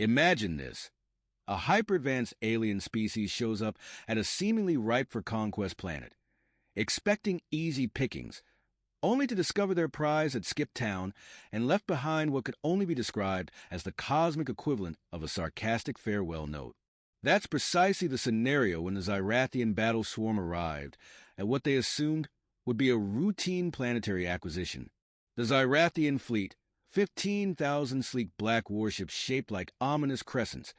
Imagine this. A hyper-advanced alien species shows up at a seemingly ripe-for-conquest planet, expecting easy pickings, only to discover their prize had skipped town and left behind what could only be described as the cosmic equivalent of a sarcastic farewell note. That's precisely the scenario when the Zyrathian battle swarm arrived at what they assumed would be a routine planetary acquisition. The Zyrathian fleet, 15,000 sleek black warships shaped like ominous crescents,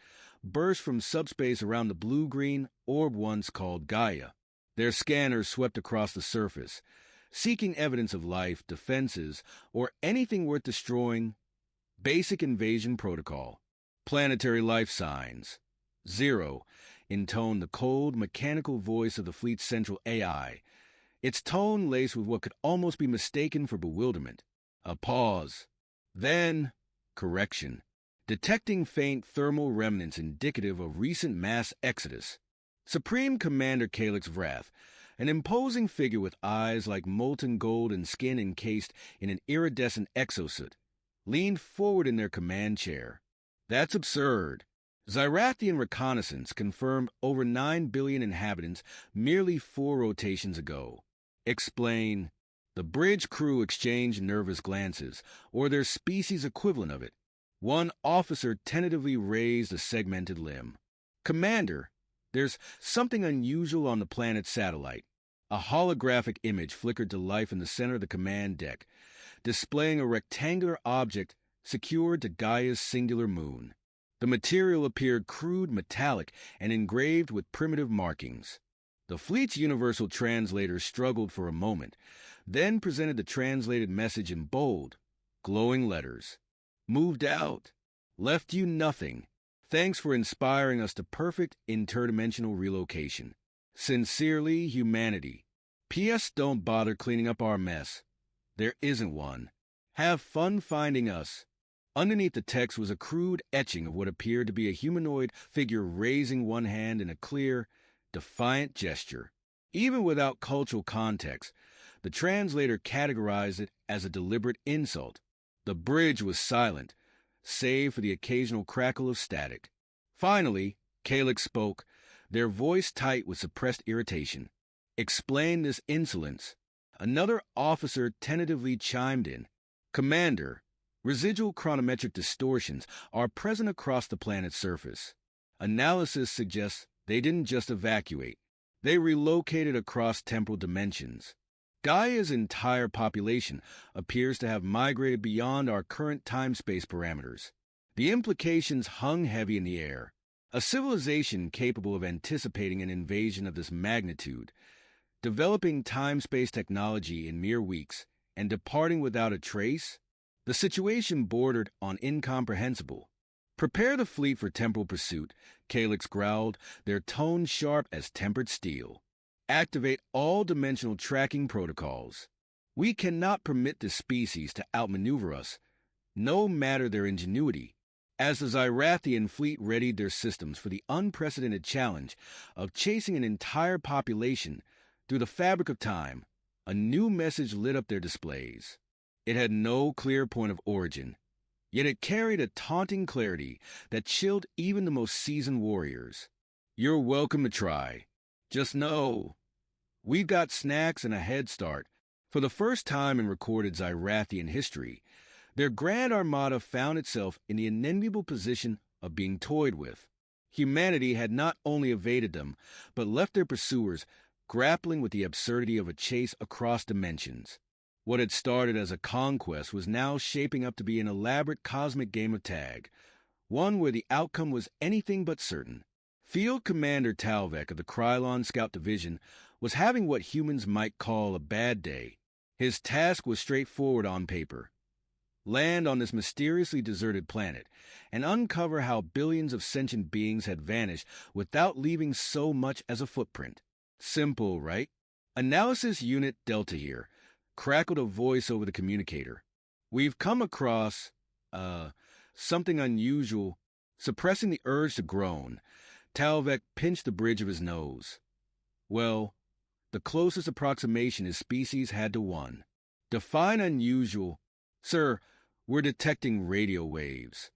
burst from subspace around the blue-green orb once called Gaia. Their scanners swept across the surface, seeking evidence of life, defenses, or anything worth destroying. Basic invasion protocol. Planetary life signs. 0, intoned the cold, mechanical voice of the fleet's central AI, its tone laced with what could almost be mistaken for bewilderment. A pause. Then, correction. Detecting faint thermal remnants indicative of recent mass exodus. Supreme Commander Calyx Vrath, an imposing figure with eyes like molten gold and skin encased in an iridescent exosuit, leaned forward in their command chair. That's absurd. Zyrathian reconnaissance confirmed over 9 billion inhabitants merely 4 rotations ago. Explain. The bridge crew exchanged nervous glances, or their species equivalent of it. One officer tentatively raised a segmented limb. Commander, there's something unusual on the planet's satellite. A holographic image flickered to life in the center of the command deck, displaying a rectangular object secured to Gaia's singular moon. The material appeared crude, metallic, and engraved with primitive markings. The fleet's universal translator struggled for a moment, then presented the translated message in bold, glowing letters. Moved out. Left you nothing. Thanks for inspiring us to perfect interdimensional relocation. Sincerely, humanity. P.S. Don't bother cleaning up our mess. There isn't one. Have fun finding us. Underneath the text was a crude etching of what appeared to be a humanoid figure raising one hand in a clear, defiant gesture. Even without cultural context, the translator categorized it as a deliberate insult. The bridge was silent, save for the occasional crackle of static. Finally, Calyx spoke, their voice tight with suppressed irritation. Explain this insolence. Another officer tentatively chimed in. Commander, residual chronometric distortions are present across the planet's surface. Analysis suggests they didn't just evacuate. They relocated across temporal dimensions. Gaia's entire population appears to have migrated beyond our current time-space parameters. The implications hung heavy in the air. A civilization capable of anticipating an invasion of this magnitude, developing time-space technology in mere weeks, and departing without a trace? The situation bordered on incomprehensible. Prepare the fleet for temporal pursuit, Calyx growled, their tone sharp as tempered steel. Activate all dimensional tracking protocols. We cannot permit this species to outmaneuver us, no matter their ingenuity. As the Zyrathian fleet readied their systems for the unprecedented challenge of chasing an entire population through the fabric of time, a new message lit up their displays. It had no clear point of origin, yet it carried a taunting clarity that chilled even the most seasoned warriors. You're welcome to try. Just know, we've got snacks and a head start. For the first time in recorded Zyrathian history, their Grand Armada found itself in the unenviable position of being toyed with. Humanity had not only evaded them, but left their pursuers grappling with the absurdity of a chase across dimensions. What had started as a conquest was now shaping up to be an elaborate cosmic game of tag, one where the outcome was anything but certain. Field Commander Talvek of the Krylon Scout Division was having what humans might call a bad day. His task was straightforward on paper. Land on this mysteriously deserted planet and uncover how billions of sentient beings had vanished without leaving so much as a footprint. Simple, right? Analysis Unit Delta here, crackled a voice over the communicator. We've come across, something unusual. Suppressing the urge to groan, Talvek pinched the bridge of his nose. Well, the closest approximation his species had to one. Define unusual. Sir, we're detecting radio waves.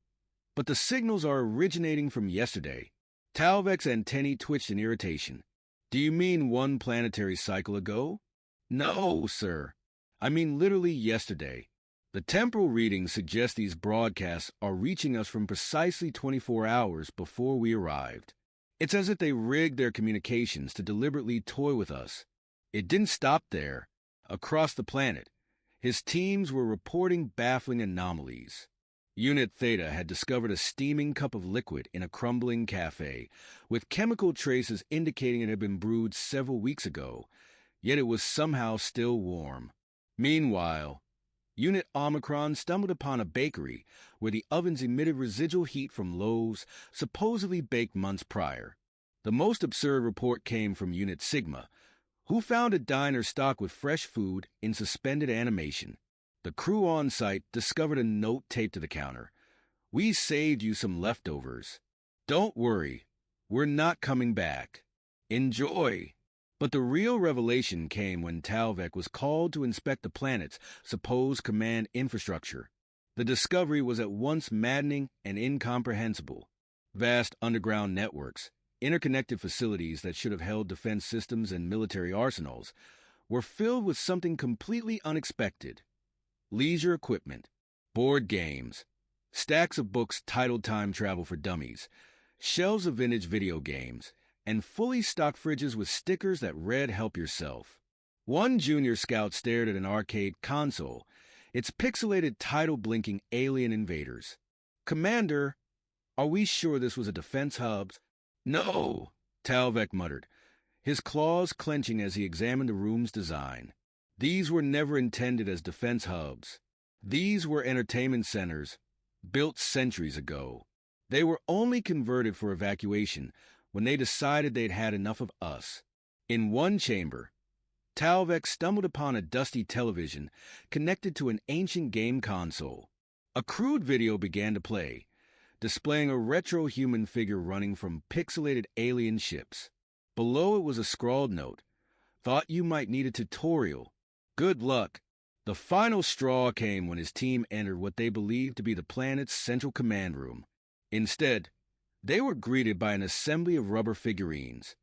but the signals are originating from yesterday. Talvek's antennae twitched in irritation. Do you mean one planetary cycle ago? No, sir. I mean literally yesterday. The temporal readings suggest these broadcasts are reaching us from precisely 24 hours before we arrived. It's as if they rigged their communications to deliberately toy with us. It didn't stop there. Across the planet, his teams were reporting baffling anomalies. Unit Theta had discovered a steaming cup of liquid in a crumbling cafe, with chemical traces indicating it had been brewed several weeks ago, yet it was somehow still warm. Meanwhile, Unit Omicron stumbled upon a bakery where the ovens emitted residual heat from loaves supposedly baked months prior. The most absurd report came from Unit Sigma, who found a diner stocked with fresh food in suspended animation. The crew on site discovered a note taped to the counter. We saved you some leftovers. Don't worry, we're not coming back. Enjoy. But the real revelation came when Talvek was called to inspect the planet's supposed command infrastructure. The discovery was at once maddening and incomprehensible. Vast underground networks, interconnected facilities that should have held defense systems and military arsenals, were filled with something completely unexpected. Leisure equipment, board games, stacks of books titled Time Travel for Dummies, shelves of vintage video games, and fully stocked fridges with stickers that read Help Yourself. One junior scout stared at an arcade console, its pixelated title blinking Alien Invaders. Commander, are we sure this was a defense hub? No, Talvek muttered, his claws clenching as he examined the room's design. These were never intended as defense hubs. These were entertainment centers, built centuries ago. They were only converted for evacuation when they decided they'd had enough of us. In one chamber, Talvek stumbled upon a dusty television connected to an ancient game console. A crude video began to play, displaying a retro human figure running from pixelated alien ships. Below it was a scrawled note. Thought you might need a tutorial. Good luck. The final straw came when his team entered what they believed to be the planet's central command room. Instead, they were greeted by an assembly of rubber figurines,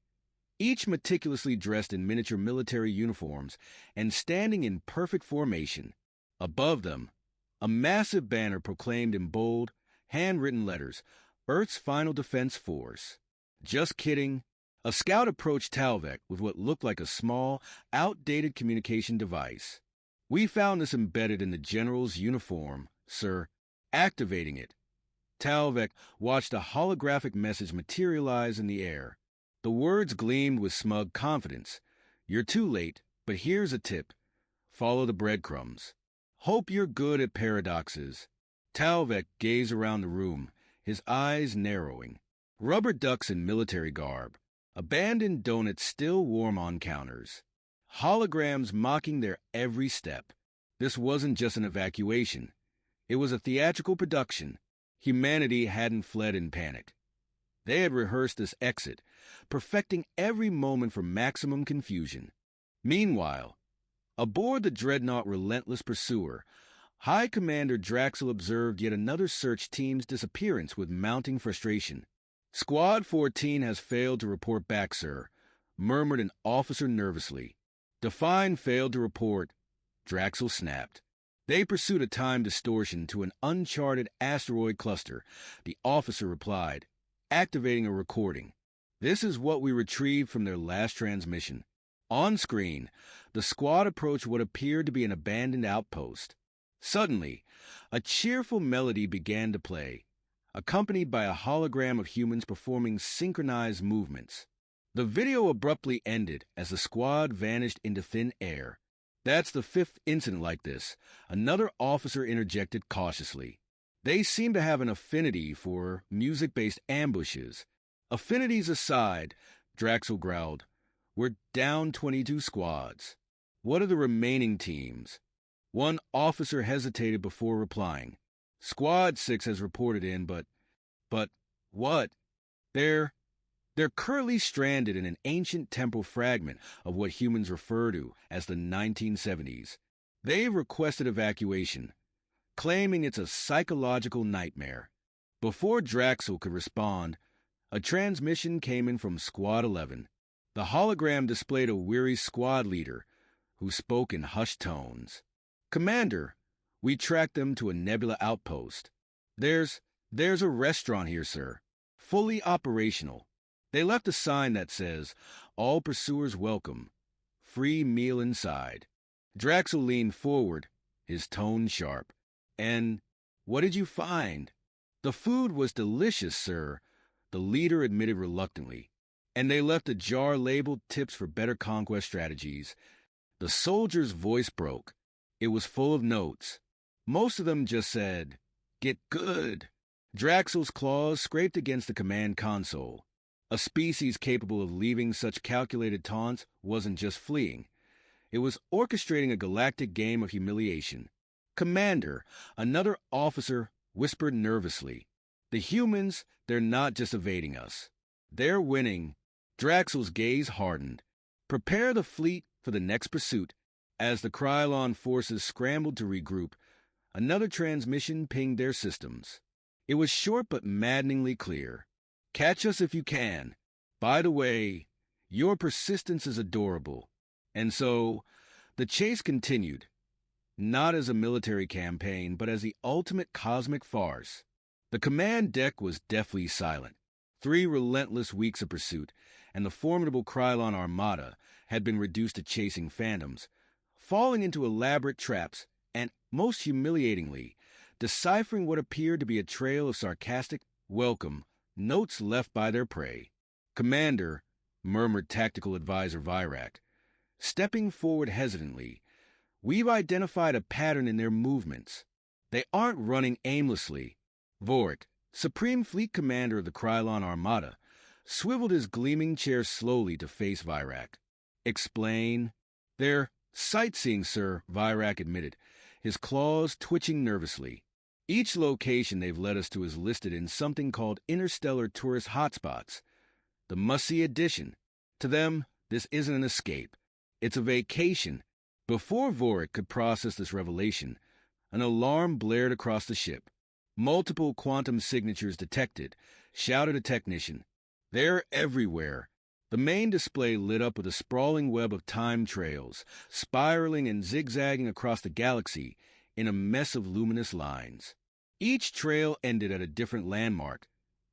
each meticulously dressed in miniature military uniforms and standing in perfect formation. Above them, a massive banner proclaimed in bold, handwritten letters, Earth's Final Defense Force. Just kidding. A scout approached Talvek with what looked like a small, outdated communication device. We found this embedded in the general's uniform, sir. Activating it. Talvek watched a holographic message materialize in the air. The words gleamed with smug confidence. You're too late, but here's a tip. Follow the breadcrumbs. Hope you're good at paradoxes. Talvek gazed around the room, his eyes narrowing. Rubber ducks in military garb. Abandoned donuts still warm on counters. Holograms mocking their every step. This wasn't just an evacuation. It was a theatrical production. Humanity hadn't fled in panic. They had rehearsed this exit, perfecting every moment for maximum confusion. Meanwhile, aboard the dreadnought Relentless Pursuer, High Commander Draxel observed yet another search team's disappearance with mounting frustration. Squad 14 has failed to report back, sir, murmured an officer nervously. Define failed to report, Draxel snapped. They pursued a time distortion to an uncharted asteroid cluster, the officer replied, activating a recording. This is what we retrieved from their last transmission. On screen, the squad approached what appeared to be an abandoned outpost. Suddenly, a cheerful melody began to play, accompanied by a hologram of humans performing synchronized movements. The video abruptly ended as the squad vanished into thin air. That's the fifth incident like this, another officer interjected cautiously. They seem to have an affinity for music-based ambushes. Affinities aside, Draxel growled, we're down 22 squads. What are the remaining teams? One officer hesitated before replying. Squad 6 has reported in, but what? They're currently stranded in an ancient temporal fragment of what humans refer to as the 1970s. They've requested evacuation, claiming it's a psychological nightmare. Before Draxel could respond, a transmission came in from Squad 11. The hologram displayed a weary squad leader who spoke in hushed tones. "Commander, we tracked them to a Nebula outpost. There's a restaurant here, sir. Fully operational. They left a sign that says, 'All pursuers welcome. Free meal inside.'" Draxel leaned forward, his tone sharp. "And what did you find?" "The food was delicious, sir," the leader admitted reluctantly. "And they left a jar labeled 'Tips for Better Conquest Strategies.'" The soldier's voice broke. It was full of notes. Most of them just said, "Get good." Draxel's claws scraped against the command console. A species capable of leaving such calculated taunts wasn't just fleeing. It was orchestrating a galactic game of humiliation. "Commander," another officer whispered nervously, "the humans, they're not just evading us. They're winning." Draxel's gaze hardened. "Prepare the fleet for the next pursuit." As the Krylon forces scrambled to regroup, another transmission pinged their systems. It was short but maddeningly clear. "Catch us if you can. By the way, your persistence is adorable." And so, the chase continued, not as a military campaign, but as the ultimate cosmic farce. The command deck was deathly silent. 3 relentless weeks of pursuit, and the formidable Krylon Armada had been reduced to chasing phantoms, falling into elaborate traps, and, most humiliatingly, deciphering what appeared to be a trail of sarcastic, welcome notes left by their prey. "Commander," murmured tactical advisor Virak, stepping forward hesitantly, "we've identified a pattern in their movements. They aren't running aimlessly." Vorik, Supreme Fleet Commander of the Krylon Armada, swiveled his gleaming chair slowly to face Virak. "Explain." "They're sightseeing, sir," Virak admitted, his claws twitching nervously. "Each location they've led us to is listed in something called interstellar tourist hotspots. The must-see edition. To them, this isn't an escape. It's a vacation." Before Vorik could process this revelation, an alarm blared across the ship. "Multiple quantum signatures detected," shouted a technician. "They're everywhere." The main display lit up with a sprawling web of time trails, spiraling and zigzagging across the galaxy in a mess of luminous lines. Each trail ended at a different landmark,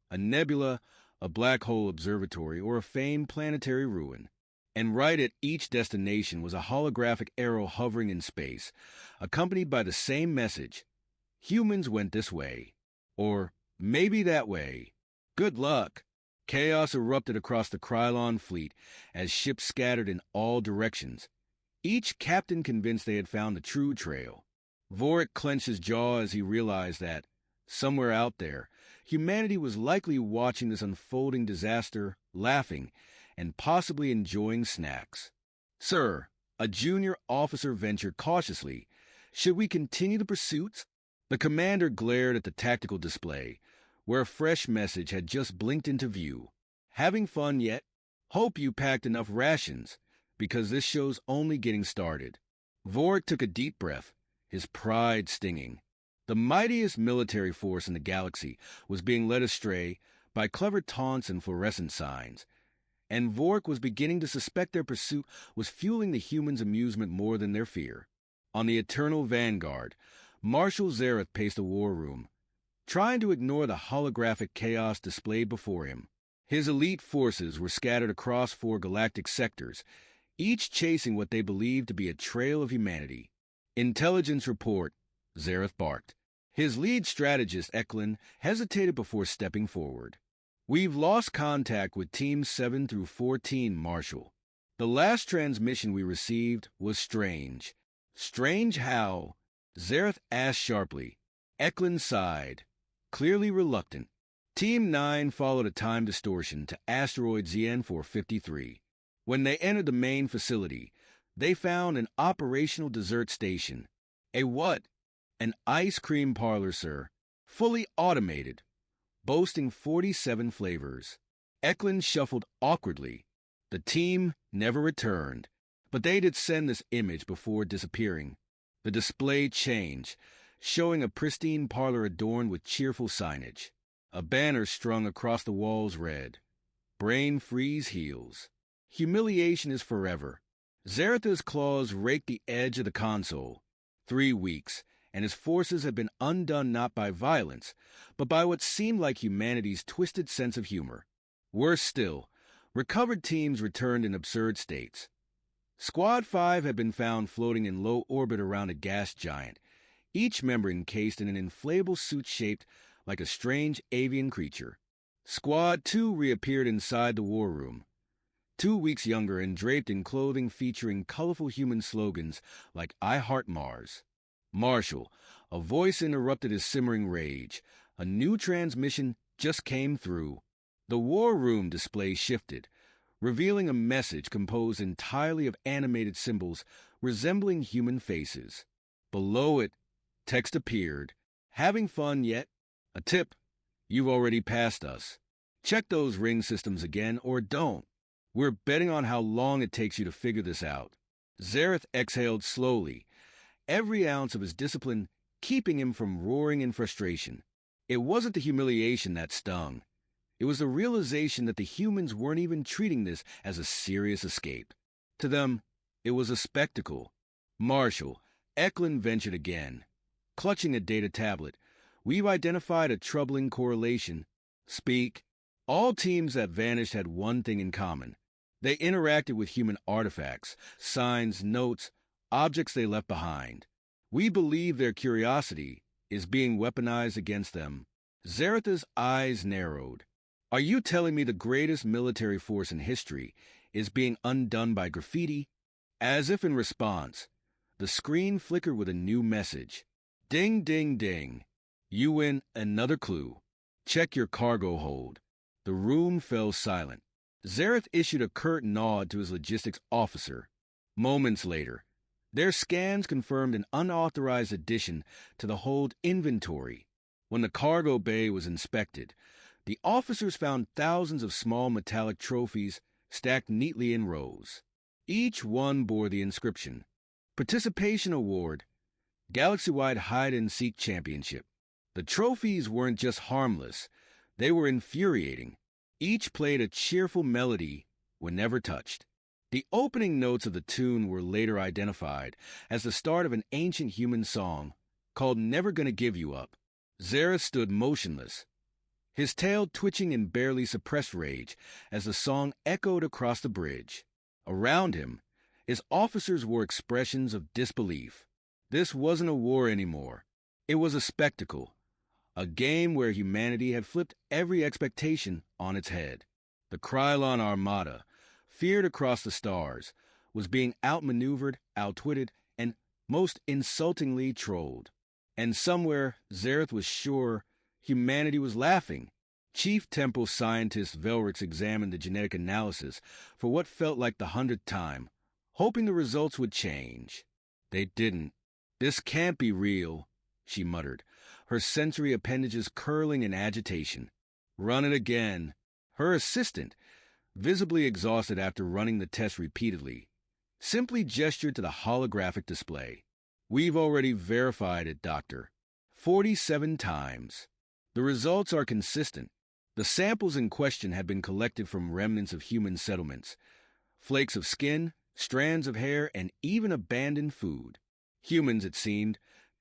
a nebula, a black hole observatory, or a famed planetary ruin. And right at each destination was a holographic arrow hovering in space, accompanied by the same message: "Humans went this way," or "maybe that way. Good luck." Chaos erupted across the Krylon fleet as ships scattered in all directions, each captain convinced they had found the true trail. Vorik clenched his jaw as he realized that, somewhere out there, humanity was likely watching this unfolding disaster, laughing, and possibly enjoying snacks. "Sir," a junior officer ventured cautiously, "should we continue the pursuits?" The commander glared at the tactical display, where a fresh message had just blinked into view. "Having fun yet? Hope you packed enough rations, because this show's only getting started." Vorik took a deep breath, his pride stinging. The mightiest military force in the galaxy was being led astray by clever taunts and fluorescent signs, and Vorik was beginning to suspect their pursuit was fueling the humans' amusement more than their fear. On the Eternal Vanguard, Marshal Zareth paced the war room, trying to ignore the holographic chaos displayed before him. His elite forces were scattered across 4 galactic sectors, each chasing what they believed to be a trail of humanity. "Intelligence report," Zareth barked. His lead strategist, Eklund, hesitated before stepping forward. "We've lost contact with Teams 7 through 14, Marshal. The last transmission we received was strange." "Strange how?" Zareth asked sharply. Eklund sighed, clearly reluctant. Team 9 followed a time distortion to asteroid ZN 453. When they entered the main facility, they found an operational dessert station. "A what?" "An ice cream parlor, sir. Fully automated, boasting 47 flavors." Eklund shuffled awkwardly. The team never returned, but they did send this image before disappearing. The display changed, showing a pristine parlor adorned with cheerful signage. A banner strung across the walls read, "Brain freeze heals. Humiliation is forever." Zaratha's claws raked the edge of the console. 3 weeks, and his forces had been undone not by violence, but by what seemed like humanity's twisted sense of humor. Worse still, recovered teams returned in absurd states. Squad 5 had been found floating in low orbit around a gas giant, each member encased in an inflatable suit shaped like a strange avian creature. Squad 2 reappeared inside the war room, 2 weeks younger and draped in clothing featuring colorful human slogans like "I Heart Mars." "Marshal," a voice interrupted his simmering rage. A new transmission just came through. The war room display shifted, revealing a message composed entirely of animated symbols resembling human faces. Below it, text appeared, "Having fun yet? A tip, you've already passed us. Check those ring systems again or don't. We're betting on how long it takes you to figure this out." Zareth exhaled slowly, every ounce of his discipline keeping him from roaring in frustration. It wasn't the humiliation that stung. It was the realization that the humans weren't even treating this as a serious escape. To them, it was a spectacle. "Marshal," Eklund ventured again. Clutching a data tablet, "We've identified a troubling correlation." "Speak." All teams that vanished had one thing in common. They interacted with human artifacts, signs, notes, objects they left behind. "We believe their curiosity is being weaponized against them." Zaratha's eyes narrowed. "Are you telling me the greatest military force in history is being undone by graffiti?" As if in response, the screen flickered with a new message. "Ding, ding, ding. You win another clue. Check your cargo hold." The room fell silent. Zareth issued a curt nod to his logistics officer. Moments later, their scans confirmed an unauthorized addition to the hold inventory. When the cargo bay was inspected, the officers found thousands of small metallic trophies stacked neatly in rows. Each one bore the inscription, "Participation Award, Galaxy-wide Hide-and-Seek Championship." The trophies weren't just harmless, they were infuriating. Each played a cheerful melody when never touched. The opening notes of the tune were later identified as the start of an ancient human song called "Never Gonna Give You Up." Zareth stood motionless, his tail twitching in barely suppressed rage as the song echoed across the bridge. Around him, his officers wore expressions of disbelief. This wasn't a war anymore. It was a spectacle, a game where humanity had flipped every expectation on its head. The Krylon Armada, feared across the stars, was being outmaneuvered, outwitted, and most insultingly trolled. And somewhere, Zareth was sure, humanity was laughing. Chief Temple Scientist Velrix examined the genetic analysis for what felt like the 100th time, hoping the results would change. They didn't. "This can't be real," she muttered, her sensory appendages curling in agitation. "Run it again." Her assistant, visibly exhausted after running the test repeatedly, simply gestured to the holographic display. "We've already verified it, Doctor. 47 times. The results are consistent. The samples in question had been collected from remnants of human settlements, flakes of skin, strands of hair, and even abandoned food. Humans, it seemed,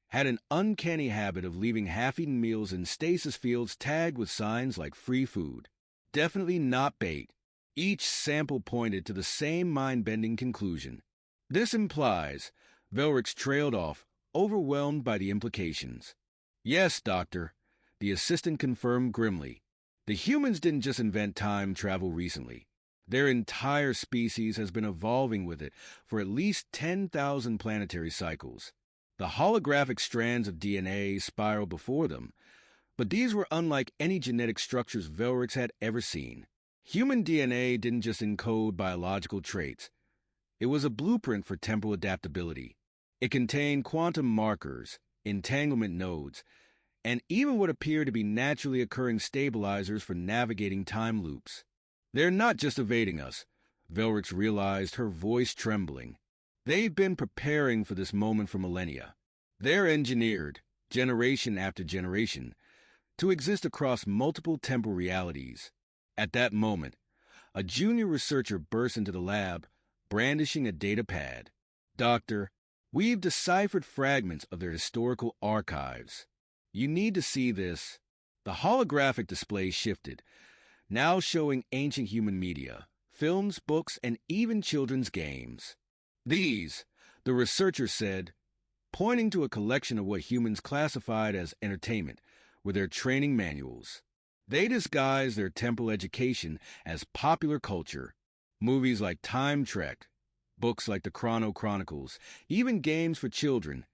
had an uncanny habit of leaving half-eaten meals in stasis fields tagged with signs like "free food." Definitely not bait. Each sample pointed to the same mind-bending conclusion. "This implies," Velrix trailed off, overwhelmed by the implications. "Yes, Doctor," the assistant confirmed grimly. "The humans didn't just invent time travel recently. Their entire species has been evolving with it for at least 10,000 planetary cycles. The holographic strands of DNA spiraled before them, but these were unlike any genetic structures Velrix had ever seen. Human DNA didn't just encode biological traits. It was a blueprint for temporal adaptability. It contained quantum markers, entanglement nodes, and even what appeared to be naturally occurring stabilizers for navigating time loops. They're not just evading us," Velrix realized, her voice trembling. "They've been preparing for this moment for millennia. They're engineered, generation after generation, to exist across multiple temporal realities. At that moment, a junior researcher burst into the lab, brandishing a data pad. "Doctor, we've deciphered fragments of their historical archives. You need to see this." The holographic display shifted, now showing ancient human media, films, books, and even children's games. "These," the researcher said, pointing to a collection of what humans classified as entertainment, were their training manuals. They disguised their temporal education as popular culture. Movies like Time Trek, books like the Chrono Chronicles, even games for children.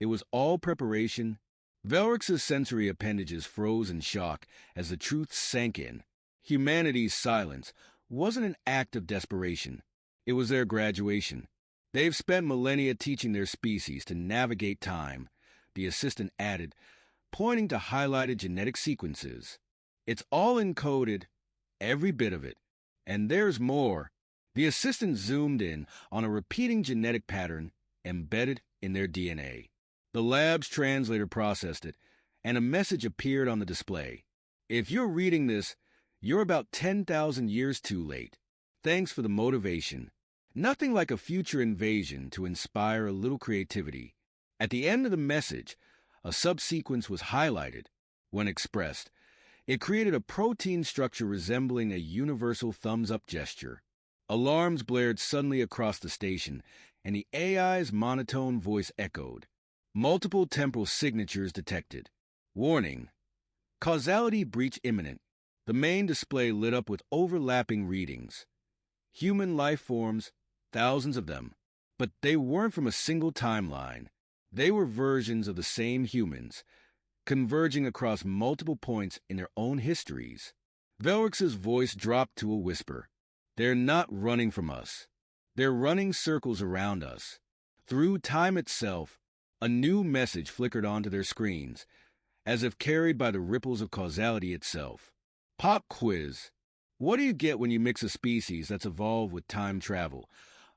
It was all preparation. Velrix's sensory appendages froze in shock as the truth sank in. Humanity's silence wasn't an act of desperation. It was their graduation. "They've spent millennia teaching their species to navigate time," the assistant added, pointing to highlighted genetic sequences. "It's all encoded, every bit of it. And there's more." The assistant zoomed in on a repeating genetic pattern embedded in their DNA. The lab's translator processed it, and a message appeared on the display. "If you're reading this, you're about 10,000 years too late. Thanks for the motivation." Nothing like a future invasion to inspire a little creativity. At the end of the message, a subsequence was highlighted. When expressed, it created a protein structure resembling a universal thumbs-up gesture. Alarms blared suddenly across the station, and the AI's monotone voice echoed. Multiple temporal signatures detected. "Warning. Causality breach imminent." The main display lit up with overlapping readings. Human life forms, thousands of them. But they weren't from a single timeline. They were versions of the same humans, converging across multiple points in their own histories. Velrix's voice dropped to a whisper. "They're not running from us. They're running circles around us." Through time itself, a new message flickered onto their screens, as if carried by the ripples of causality itself. Pop quiz. What do you get when you mix a species that's evolved with time travel,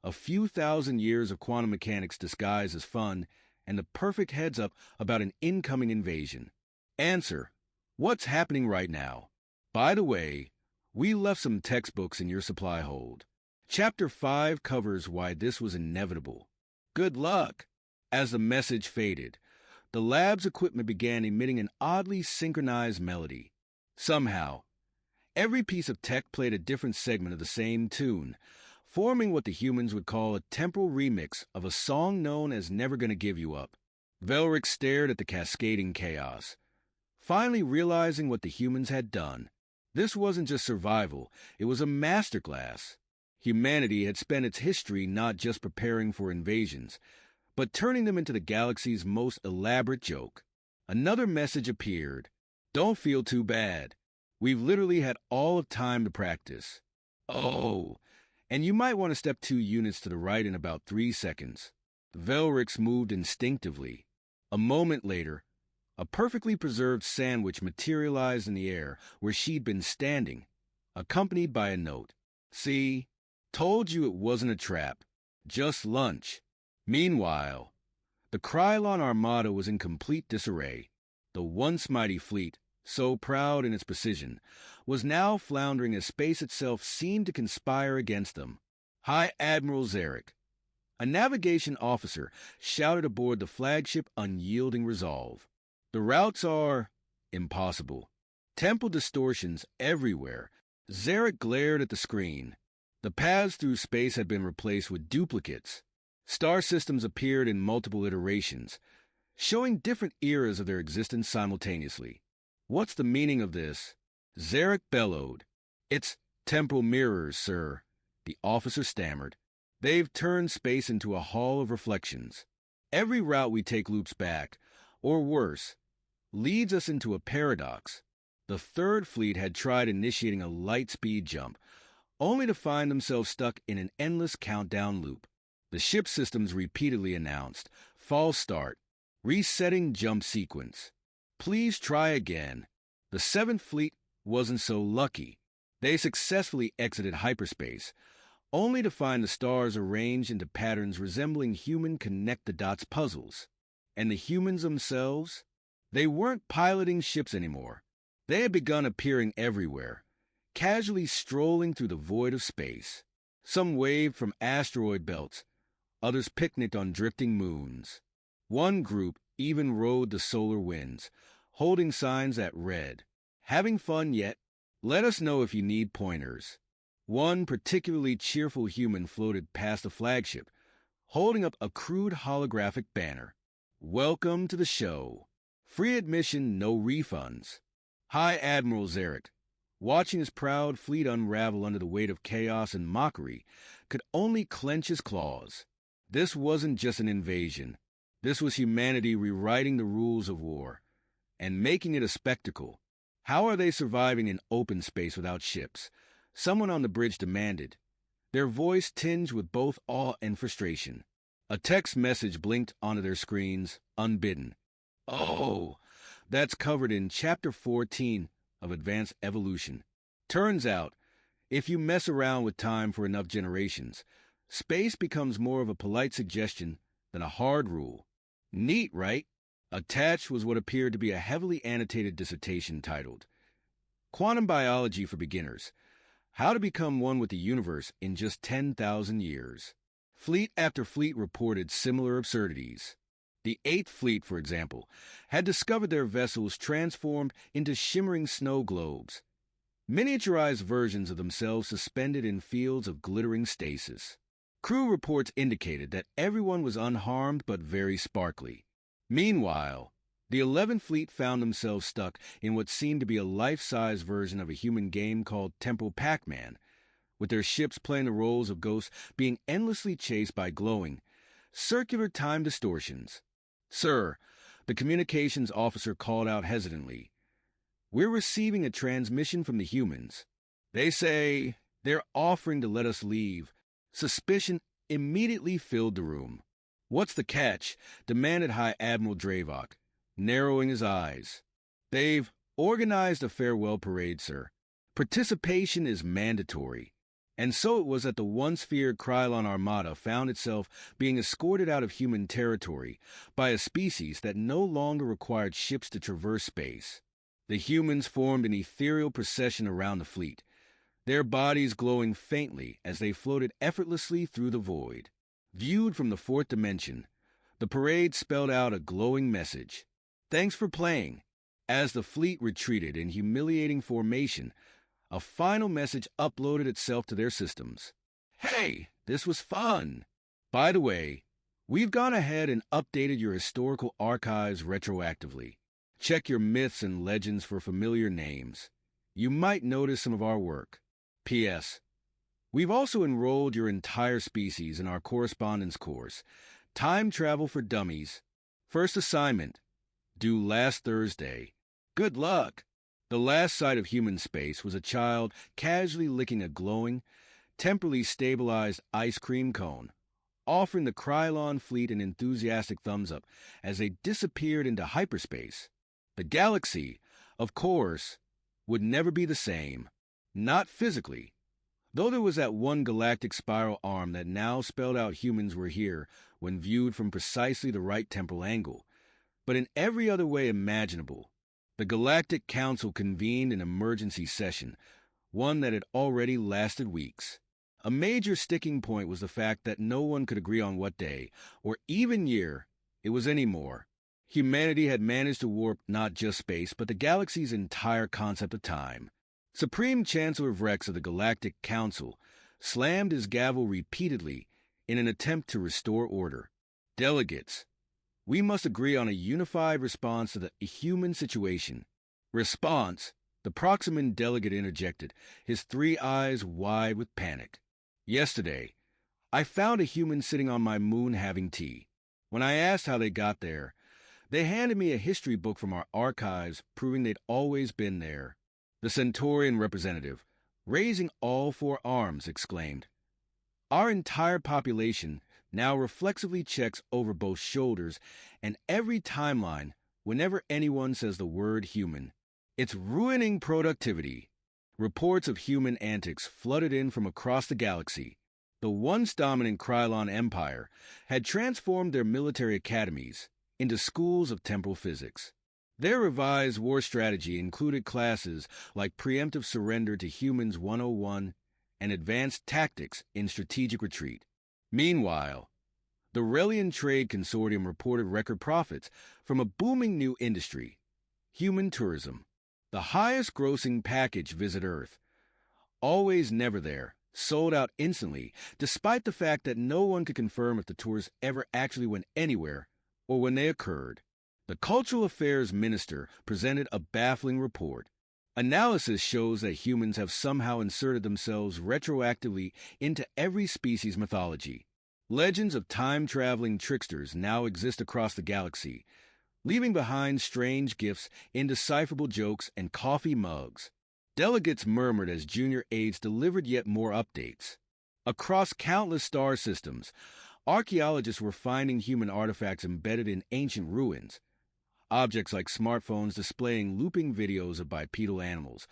a few thousand years of quantum mechanics disguised as fun, and the perfect heads-up about an incoming invasion? Answer. What's happening right now? By the way, we left some textbooks in your supply hold. Chapter 5 covers why this was inevitable. Good luck. As the message faded, the lab's equipment began emitting an oddly synchronized melody. Somehow, every piece of tech played a different segment of the same tune, forming what the humans would call a temporal remix of a song known as Never Gonna Give You Up. Velrix stared at the cascading chaos, finally realizing what the humans had done. This wasn't just survival, it was a masterclass. Humanity had spent its history not just preparing for invasions, but turning them into the galaxy's most elaborate joke. Another message appeared. "Don't feel too bad. We've literally had all of time to practice. Oh, and you might want to step 2 units to the right in about 3 seconds." Velrix moved instinctively. A moment later, a perfectly preserved sandwich materialized in the air where she'd been standing, accompanied by a note. "See? Told you it wasn't a trap. Just lunch." Meanwhile, the Krylon Armada was in complete disarray. The once mighty fleet, so proud in its precision, was now floundering as space itself seemed to conspire against them. "High Admiral Zarek," a navigation officer shouted aboard the flagship unyielding resolve. "The routes are impossible. Temporal distortions everywhere." Zarek glared at the screen. The paths through space had been replaced with duplicates. Star systems appeared in multiple iterations, showing different eras of their existence simultaneously. "What's the meaning of this?" Zarek bellowed. "It's temporal mirrors, sir," the officer stammered. "They've turned space into a hall of reflections. Every route we take loops back, or worse, leads us into a paradox." The Third Fleet had tried initiating a light speed jump, only to find themselves stuck in an endless countdown loop. The ship systems repeatedly announced, "False start, resetting jump sequence. Please try again." The Seventh Fleet wasn't so lucky. They successfully exited hyperspace, only to find the stars arranged into patterns resembling human connect-the-dots puzzles. And the humans themselves? They weren't piloting ships anymore. They had begun appearing everywhere, casually strolling through the void of space. Some waved from asteroid belts, others picnicked on drifting moons. One group even rode the solar winds, holding signs that read, "Having fun yet? Let us know if you need pointers." One particularly cheerful human floated past the flagship, holding up a crude holographic banner. "Welcome to the show. Free admission, no refunds." High Admiral Zarek, watching his proud fleet unravel under the weight of chaos and mockery, could only clench his claws. This wasn't just an invasion. This was humanity rewriting the rules of war and making it a spectacle. "How are they surviving in open space without ships?" someone on the bridge demanded, their voice tinged with both awe and frustration. A text message blinked onto their screens, unbidden. "Oh, that's covered in Chapter 14 of Advanced Evolution. Turns out, if you mess around with time for enough generations, space becomes more of a polite suggestion than a hard rule." Neat, right? Attached was what appeared to be a heavily annotated dissertation titled, "Quantum Biology for Beginners: How to Become One with the Universe in Just 10,000 Years." Fleet after fleet reported similar absurdities. The Eighth Fleet, for example, had discovered their vessels transformed into shimmering snow globes, miniaturized versions of themselves suspended in fields of glittering stasis. Crew reports indicated that everyone was unharmed but very sparkly. Meanwhile, the 11th Fleet found themselves stuck in what seemed to be a life-size version of a human game called Temporal Pac-Man, with their ships playing the roles of ghosts being endlessly chased by glowing, circular time distortions. "Sir," the communications officer called out hesitantly, "we're receiving a transmission from the humans. They say they're offering to let us leave." Suspicion immediately filled the room. "What's the catch?" demanded High Admiral Dravok, narrowing his eyes. "They've organized a farewell parade, sir. Participation is mandatory." And so it was that the once feared Krylon Armada found itself being escorted out of human territory by a species that no longer required ships to traverse space. The humans formed an ethereal procession around the fleet, their bodies glowing faintly as they floated effortlessly through the void. Viewed from the fourth dimension, the parade spelled out a glowing message. "Thanks for playing." As the fleet retreated in humiliating formation, a final message uploaded itself to their systems. "Hey, this was fun. By the way, we've gone ahead and updated your historical archives retroactively. Check your myths and legends for familiar names. You might notice some of our work. P.S. We've also enrolled your entire species in our correspondence course, Time Travel for Dummies. First assignment, due last Thursday. Good luck." The last sight of human space was a child casually licking a glowing, temporally stabilized ice cream cone, offering the Krylon fleet an enthusiastic thumbs up as they disappeared into hyperspace. The galaxy, of course, would never be the same. Not physically, though there was that one galactic spiral arm that now spelled out humans were here when viewed from precisely the right temporal angle, but in every other way imaginable. The Galactic Council convened an emergency session, one that had already lasted weeks. A major sticking point was the fact that no one could agree on what day, or even year, it was anymore. Humanity had managed to warp not just space, but the galaxy's entire concept of time. Supreme Chancellor Vrex of the Galactic Council slammed his gavel repeatedly in an attempt to restore order. "Delegates, we must agree on a unified response to the human situation." "Response?" the Proximan delegate interjected, his three eyes wide with panic. "Yesterday, I found a human sitting on my moon having tea. When I asked how they got there, they handed me a history book from our archives proving they'd always been there." The Centaurian representative, raising all four arms, exclaimed, "Our entire population now reflexively checks over both shoulders and every timeline whenever anyone says the word human. It's ruining productivity." Reports of human antics flooded in from across the galaxy. The once dominant Krylon Empire had transformed their military academies into schools of temporal physics. Their revised war strategy included classes like preemptive surrender to humans 101 and advanced tactics in strategic retreat. Meanwhile, the Relian Trade Consortium reported record profits from a booming new industry, human tourism, the highest grossing package visit Earth. Always Never There sold out instantly, despite the fact that no one could confirm if the tours ever actually went anywhere or when they occurred. The Cultural Affairs Minister presented a baffling report. Analysis shows that humans have somehow inserted themselves retroactively into every species' mythology. Legends of time-traveling tricksters now exist across the galaxy, leaving behind strange gifts, indecipherable jokes, and coffee mugs. Delegates murmured as junior aides delivered yet more updates. Across countless star systems, archaeologists were finding human artifacts embedded in ancient ruins. Objects like smartphones displaying looping videos of bipedal animals,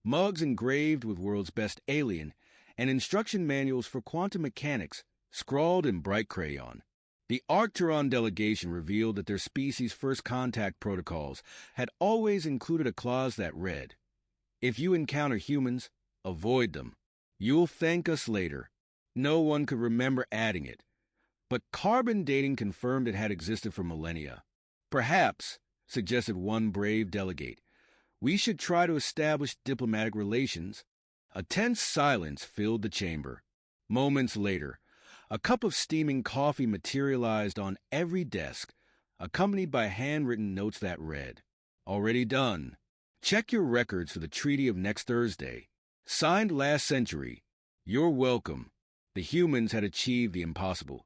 mugs engraved with world's best alien, and instruction manuals for quantum mechanics scrawled in bright crayon. The Arcturon delegation revealed that their species' first contact protocols had always included a clause that read, "If you encounter humans, avoid them. You'll thank us later." No one could remember adding it, but carbon dating confirmed it had existed for millennia. "Perhaps," suggested one brave delegate, "we should try to establish diplomatic relations." A tense silence filled the chamber. Moments later, a cup of steaming coffee materialized on every desk, accompanied by handwritten notes that read, "Already done. Check your records for the treaty of next Thursday. Signed last century. You're welcome." The humans had achieved the impossible,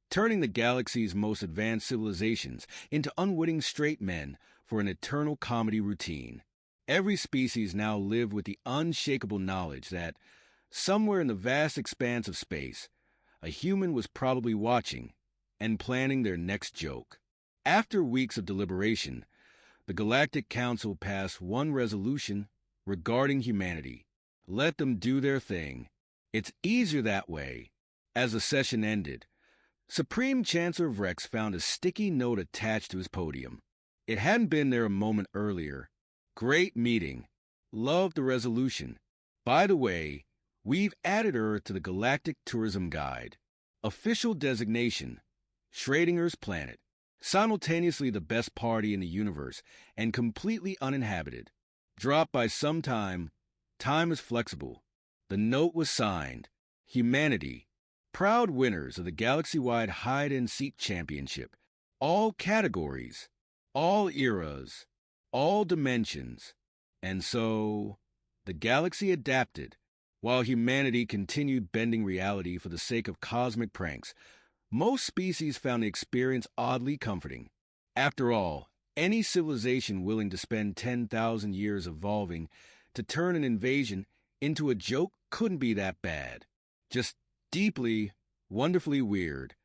turning the galaxy's most advanced civilizations into unwitting straight men for an eternal comedy routine. Every species now lived with the unshakable knowledge that, somewhere in the vast expanse of space, a human was probably watching and planning their next joke. After weeks of deliberation, the Galactic Council passed one resolution regarding humanity. Let them do their thing. It's easier that way. As the session ended, Supreme Chancellor Vrex found a sticky note attached to his podium. It hadn't been there a moment earlier. "Great meeting. Loved the resolution. By the way, we've added Earth to the Galactic Tourism Guide. Official designation, Schrodinger's planet. Simultaneously the best party in the universe and completely uninhabited. Dropped by some time. Time is flexible." The note was signed, "Humanity, proud winners of the galaxy-wide hide-and-seek championship. All categories, all eras, all dimensions." And so, the galaxy adapted, while humanity continued bending reality for the sake of cosmic pranks. Most species found the experience oddly comforting. After all, any civilization willing to spend 10,000 years evolving to turn an invasion into a joke couldn't be that bad. Just deeply, wonderfully weird.